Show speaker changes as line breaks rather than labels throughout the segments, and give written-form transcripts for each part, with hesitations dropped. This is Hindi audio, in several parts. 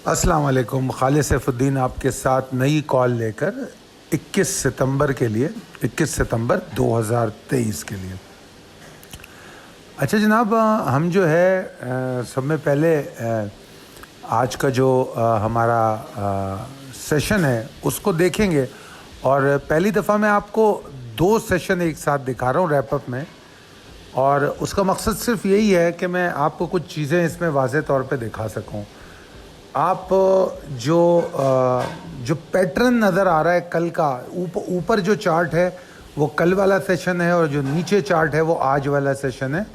अस्सलाम वालेकुम। खालिद सैफुद्दीन आपके साथ नई कॉल लेकर 21 सितंबर के लिए, 21 सितंबर 2023 के लिए। अच्छा जनाब, हम जो है सब में पहले आज का जो हमारा सेशन है उसको देखेंगे। और पहली दफ़ा मैं आपको 2 सेशन एक साथ दिखा रहा हूँ रैपअप में, और उसका मकसद सिर्फ यही है कि मैं आपको कुछ चीज़ें इसमें वाज़े तौर पे दिखा सकूँ। आप जो पैटर्न नज़र आ रहा है कल का, ऊपर जो चार्ट है वो कल वाला सेशन है, और जो नीचे चार्ट है वो आज वाला सेशन है।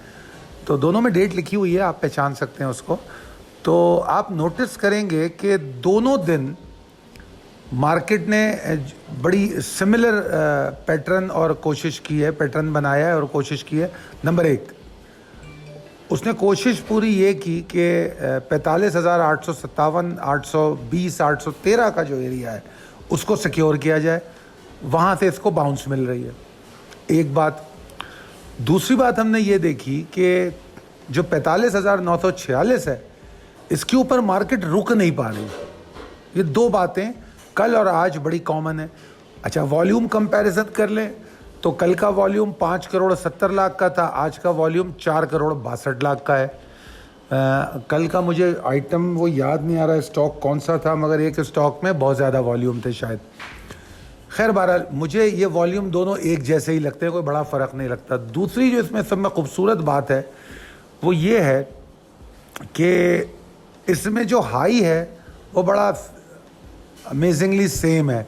तो दोनों में डेट लिखी हुई है, आप पहचान सकते हैं उसको। तो आप नोटिस करेंगे कि दोनों दिन मार्केट ने बड़ी सिमिलर पैटर्न और कोशिश की है, पैटर्न बनाया है और कोशिश की है। नंबर 1, उसने कोशिश पूरी ये की कि 45,857, 820, 813 का जो एरिया है उसको सिक्योर किया जाए, वहाँ से इसको बाउंस मिल रही है। एक बात। दूसरी बात हमने ये देखी कि जो 45,946 है इसके ऊपर मार्केट रुक नहीं पा रही। ये 2 बातें कल और आज बड़ी कॉमन है। अच्छा, वॉल्यूम कंपैरिजन कर लें तो कल का वॉल्यूम 5 करोड़ 70 लाख का था, आज का वॉल्यूम 4 करोड़ 62 लाख का है। कल का मुझे आइटम वो याद नहीं आ रहा है स्टॉक कौन सा था, मगर एक स्टॉक में बहुत ज़्यादा वॉल्यूम थे शायद। खैर बहरहाल मुझे ये वॉल्यूम दोनों एक जैसे ही लगते हैं, कोई बड़ा फ़र्क नहीं लगता। दूसरी जो इसमें सब में खूबसूरत बात है वो ये है कि इसमें जो हाई है वो बड़ा अमेजिंगली सेम है,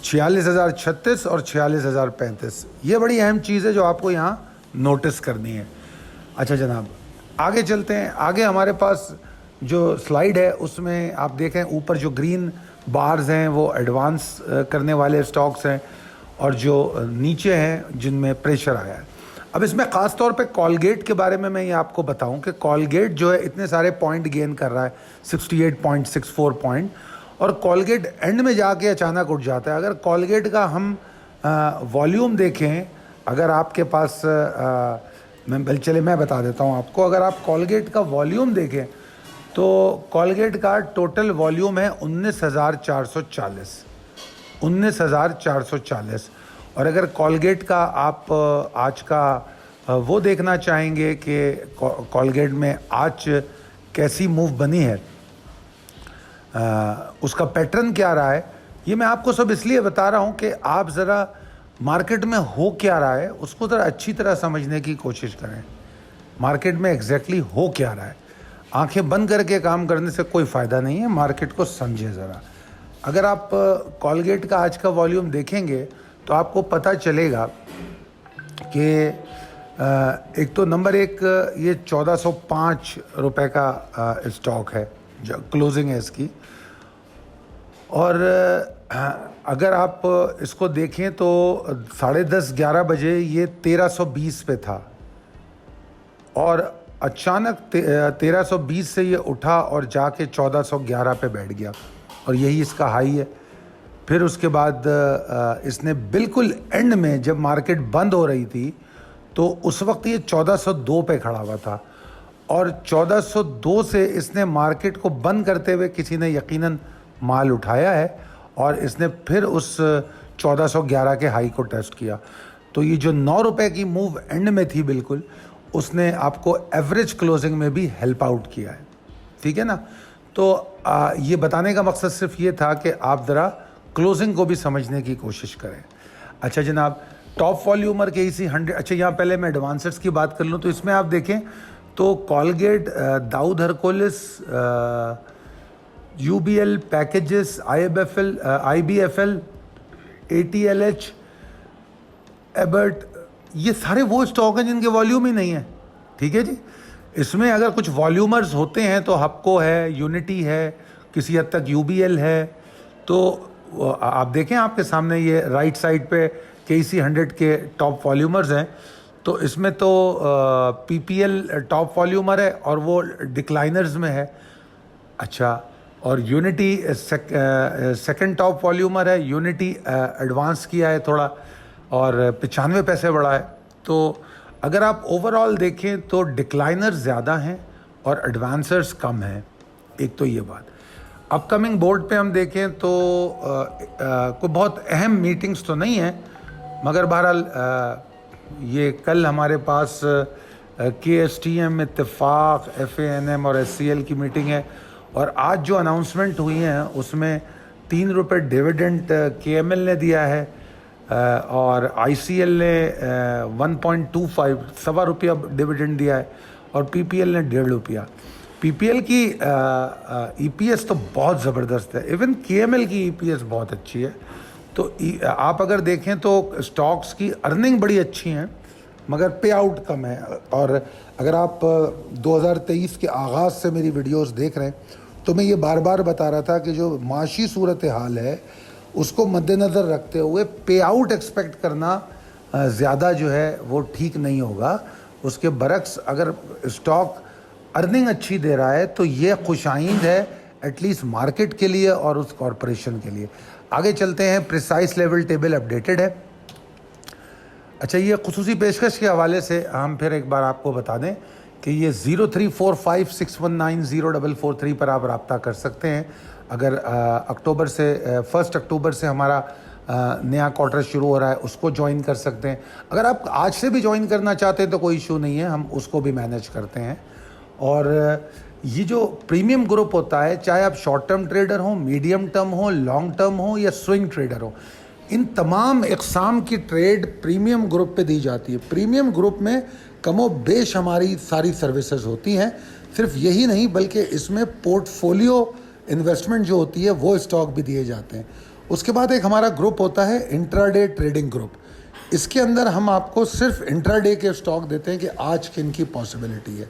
46,036 और 46,035। ये बड़ी अहम चीज़ है जो आपको यहाँ नोटिस करनी है। अच्छा जनाब, आगे चलते हैं। आगे हमारे पास जो स्लाइड है उसमें आप देखें ऊपर जो ग्रीन बार्स हैं वो एडवांस करने वाले स्टॉक्स हैं, और जो नीचे हैं जिनमें प्रेशर आया है। अब इसमें ख़ास तौर पे कॉलगेट के बारे में मैं ये आपको बताऊं कि कॉलगेट जो है इतने सारे पॉइंट गेन कर रहा है, 68.64 पॉइंट, और कॉलगेट एंड में जाके अचानक उठ जाता है। अगर कॉलगेट का हम वॉल्यूम देखें, अगर आपके पास मैं बता देता हूं आपको। अगर आप कॉलगेट का वॉल्यूम देखें तो कॉलगेट का टोटल वॉल्यूम है 19,440, 19,440। और अगर कॉलगेट का आप आज का वो देखना चाहेंगे कि कॉलगेट में आज कैसी मूव बनी है, उसका पैटर्न क्या रहा है, ये मैं आपको सब इसलिए बता रहा हूँ कि आप ज़रा मार्केट में हो क्या रहा है उसको ज़रा अच्छी तरह समझने की कोशिश करें। मार्केट में एग्जैक्टली हो क्या रहा है। आंखें बंद करके काम करने से कोई फ़ायदा नहीं है, मार्केट को समझें ज़रा। अगर आप कॉलगेट का आज का वॉल्यूम देखेंगे तो आपको पता चलेगा कि एक तो नंबर 1 ये 1405 रुपये का स्टॉक है, जो क्लोजिंग है इसकी। और अगर आप इसको देखें तो 10:30 11 बजे ये 1320 पे था, और अचानक 1320 से ये उठा और जाके 1411 पे बैठ गया, और यही इसका हाई है। फिर उसके बाद इसने बिल्कुल एंड में जब मार्केट बंद हो रही थी तो उस वक्त ये 1402 पे खड़ा हुआ था, और 1402 से इसने मार्केट को बंद करते हुए किसी ने यकीनन माल उठाया है, और इसने फिर उस 1411 के हाई को टेस्ट किया। तो ये जो 9 रुपये की मूव एंड में थी बिल्कुल, उसने आपको एवरेज क्लोजिंग में भी हेल्प आउट किया है। ठीक है ना। तो ये बताने का मकसद सिर्फ ये था कि आप ज़रा क्लोजिंग को भी समझने की कोशिश करें। अच्छा जनाब, टॉप वॉल्यूमर के इसी 100। अच्छा, यहाँ पहले मैं एडवांसर्स की बात कर लूँ तो इसमें आप देखें तो Colgate, Dawood Hercules, UBL packages, IBFL, ATLH, Abbott, ये सारे वो स्टॉक हैं जिनके वॉल्यूम ही नहीं है। ठीक है जी। इसमें अगर कुछ वॉल्यूमर्स होते हैं तो हपको है, यूनिटी है, किसी हद तक UBL है। तो आप देखें आपके सामने ये राइट साइड पे KC 100 के टॉप वॉल्यूमर्स हैं। तो इसमें तो PPL टॉप वॉल्यूमर है और वो डिक्लाइनर्स में है। अच्छा, और यूनिटी सेकंड टॉप वॉल्यूमर है। यूनिटी एडवांस किया है थोड़ा, और 95 पैसे बढ़ा है। तो अगर आप ओवरऑल देखें तो डिक्लाइनर ज़्यादा हैं और एडवांसर्स कम हैं। एक तो ये बात। अपकमिंग बोर्ड पे हम देखें तो कोई बहुत अहम मीटिंग्स तो नहीं है, मगर बहरहाल ये कल हमारे पास KSTM, इत्तेफाक, FANM और SCL की मीटिंग है। और आज जो अनाउंसमेंट हुई हैं उसमें ₹3 डिविडेंड KML ने दिया है और ICL ने 1.25 ₹1.25 डिविडेंड दिया है और PPL ने ₹1.5। PPL की EPS तो बहुत ज़बरदस्त है, इवन KML की EPS बहुत अच्छी है। तो आप अगर देखें तो स्टॉक्स की अर्निंग बड़ी अच्छी हैं मगर पे आउट कम है। और अगर आप 2023 के आगाज़ से मेरी वीडियोस देख रहे हैं तो मैं ये बार बार बता रहा था कि जो माशी सूरत हाल है उसको मद्देनज़र रखते हुए पे आउट एक्सपेक्ट करना ज़्यादा जो है वो ठीक नहीं होगा। उसके बरक्स अगर स्टॉक अर्निंग अच्छी दे रहा है तो ये खुशाइंद है एटलीस्ट मार्केट के लिए और उस कॉरपोरेशन के लिए। आगे चलते हैं, प्रिसाइस लेवल टेबल अपडेटेड है। अच्छा, ये खुसूसी पेशकश के हवाले से हम फिर एक बार आपको बता दें कि ये 0345619043 पर आप रब्ता कर सकते हैं। अगर 1 अक्टूबर से हमारा नया क्वार्टर शुरू हो रहा है उसको ज्वाइन कर सकते हैं। अगर आप आज से भी ज्वाइन करना चाहते हैं तो कोई इशू नहीं है, हम उसको भी मैनेज करते हैं। और ये जो प्रीमियम ग्रुप होता है, चाहे आप शॉर्ट टर्म ट्रेडर हो, मीडियम टर्म हो, लॉन्ग टर्म हो या स्विंग ट्रेडर हो, इन तमाम इक़साम की ट्रेड प्रीमियम ग्रुप पे दी जाती है। प्रीमियम ग्रुप में कमो बेश हमारी सारी सर्विसेज होती हैं। सिर्फ यही नहीं बल्कि इसमें पोर्टफोलियो इन्वेस्टमेंट जो होती है वो स्टॉक भी दिए जाते हैं। उसके बाद एक हमारा ग्रुप होता है इंट्राडे ट्रेडिंग ग्रुप। इसके अंदर हम आपको सिर्फ इंट्राडे के स्टॉक देते हैं कि आज किन की पॉसिबिलिटी है।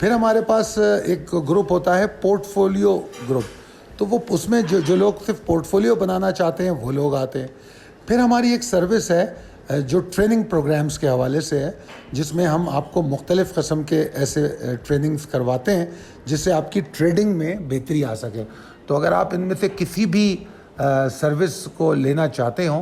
फिर हमारे पास एक ग्रुप होता है पोर्टफोलियो ग्रुप, तो वो उसमें जो लोग सिर्फ पोर्टफोलियो बनाना चाहते हैं वो लोग आते हैं। फिर हमारी एक सर्विस है जो ट्रेनिंग प्रोग्राम्स के हवाले से है, जिसमें हम आपको मुख्तलिफ़ किस्म के ऐसे ट्रेनिंग्स करवाते हैं जिससे आपकी ट्रेडिंग में बेहतरी आ सके। तो अगर आप इनमें से किसी भी सर्विस को लेना चाहते हो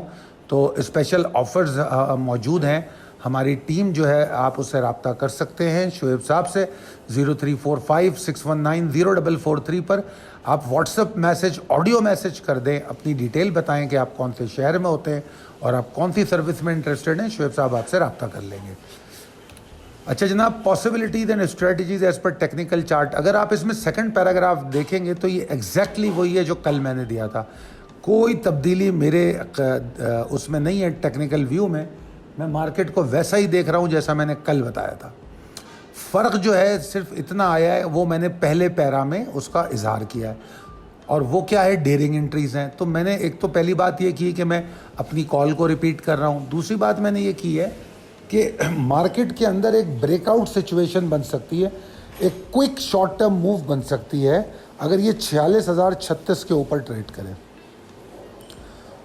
तो स्पेशल ऑफ़र्स मौजूद हैं। हमारी टीम जो है आप उससे रब्ता कर सकते हैं शुएब साहब से 0345619043 पर। आप व्हाट्सएप मैसेज, ऑडियो मैसेज कर दें, अपनी डिटेल बताएं कि आप कौन से शहर में होते हैं और आप कौन सी सर्विस में इंटरेस्टेड हैं। शुएब साहब आपसे रब्ता कर लेंगे। अच्छा जनाब, possibilities and strategies as per technical chart, अगर आप इसमें सेकंड पैराग्राफ देखेंगे तो ये एग्जैक्टली वही है जो कल मैंने दिया था। कोई तब्दीली मेरे उसमें नहीं है टेक्निकल व्यू में। मैं मार्केट को वैसा ही देख रहा हूँ जैसा मैंने कल बताया था। फ़र्क जो है सिर्फ इतना आया है, वो मैंने पहले पैरा में उसका इजहार किया है। और वो क्या है, डेयरिंग एंट्रीज़ हैं। तो मैंने एक तो पहली बात ये की कि मैं अपनी कॉल को रिपीट कर रहा हूँ। दूसरी बात मैंने ये की है कि मार्केट के अंदर एक ब्रेकआउट सिचुएशन बन सकती है, एक क्विक शॉर्ट टर्म मूव बन सकती है अगर ये 46,036 के ऊपर ट्रेड करें।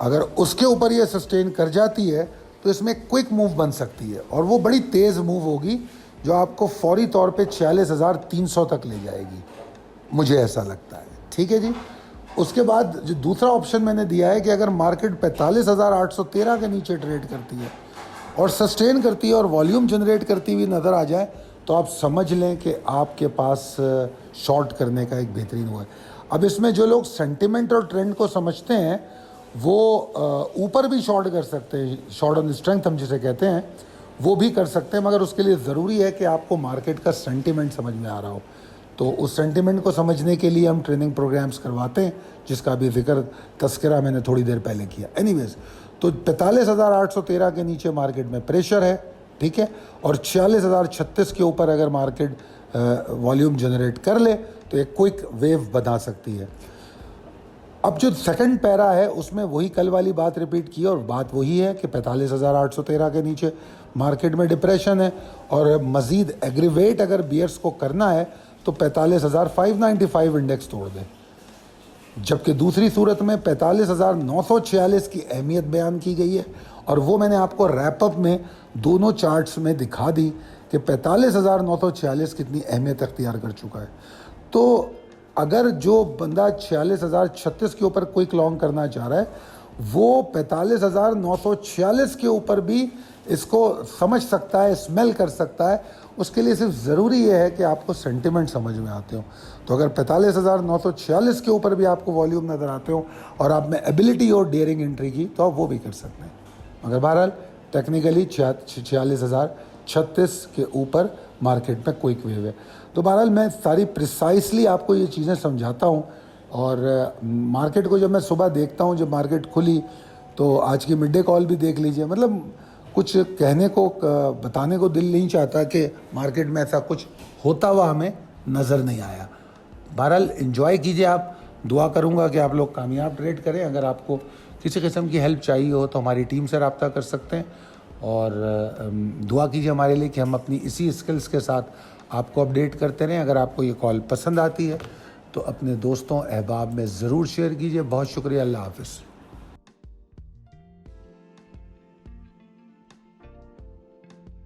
अगर उसके ऊपर ये सस्टेन कर जाती है तो इसमें क्विक मूव बन सकती है और वो बड़ी तेज़ मूव होगी जो आपको फौरी तौर पे 46,300 तक ले जाएगी, मुझे ऐसा लगता है। ठीक है जी। उसके बाद जो दूसरा ऑप्शन मैंने दिया है कि अगर मार्केट 45,813 के नीचे ट्रेड करती है और सस्टेन करती है और वॉल्यूम जनरेट करती हुई नज़र आ जाए तो आप समझ लें कि आपके पास शॉर्ट करने का एक बेहतरीन हुआ है। अब इसमें जो लोग सेंटिमेंट और ट्रेंड को समझते हैं वो ऊपर भी शॉर्ट कर सकते हैं, शॉर्ट ऑन स्ट्रेंथ हम जिसे कहते हैं, वो भी कर सकते हैं, मगर उसके लिए ज़रूरी है कि आपको मार्केट का सेंटिमेंट समझ में आ रहा हो। तो उस सेंटिमेंट को समझने के लिए हम ट्रेनिंग प्रोग्राम्स करवाते हैं जिसका भी जिक्र तस्करा मैंने थोड़ी देर पहले किया। एनीवेज, तो 45,813 के नीचे मार्केट में प्रेशर है, ठीक है, और 46,036 के ऊपर अगर मार्केट वॉल्यूम जनरेट कर ले तो एक क्विक वेव बना सकती है। अब जो सेकंड पैरा है उसमें वही कल वाली बात रिपीट की और बात वही है कि 45,813 के नीचे मार्केट में डिप्रेशन है और मज़ीद एग्रीवेट अगर बियर्स को करना है तो 45,595 इंडेक्स तोड़ दे। जबकि दूसरी सूरत में 45,946 की अहमियत बयान की गई है और वो मैंने आपको रैपअप में दोनों चार्ट्स में दिखा दी कि 45,946 कितनी अहमियत अख्तियार कर चुका है। तो अगर जो बंदा 46,036 के ऊपर क्विक लॉन्ग करना चाह रहा है वो 45,946 के ऊपर भी इसको समझ सकता है, स्मेल कर सकता है, उसके लिए सिर्फ ज़रूरी ये है कि आपको सेंटिमेंट समझ में आते हो। तो अगर 45,946 के ऊपर भी आपको वॉल्यूम नज़र आते हो और आप में एबिलिटी और डेयरिंग एंट्री की, तो आप वो भी कर सकते हैं। मगर बहरहाल टेक्निकली 46,036 के ऊपर मार्केट में क्विक वेव है। तो बहरहाल मैं सारी प्रिसाइसली आपको ये चीज़ें समझाता हूँ। और मार्केट को जब मैं सुबह देखता हूँ, जब मार्केट खुली, तो आज की मिड डे कॉल भी देख लीजिए, मतलब कुछ कहने को बताने को दिल नहीं चाहता कि मार्केट में ऐसा कुछ होता हुआ हमें नज़र नहीं आया। बहरहाल एंजॉय कीजिए आप। दुआ करूंगा कि आप लोग कामयाब ट्रेड करें। अगर आपको किसी किस्म की हेल्प चाहिए हो तो हमारी टीम से रब्ता कर सकते हैं। और दुआ कीजिए हमारे लिए कि हम अपनी इसी स्किल्स के साथ आपको अपडेट करते रहें। अगर आपको ये कॉल पसंद आती है तो अपने दोस्तों अहबाब में ज़रूर शेयर कीजिए। बहुत शुक्रिया। अल्लाह हाफ़िज़।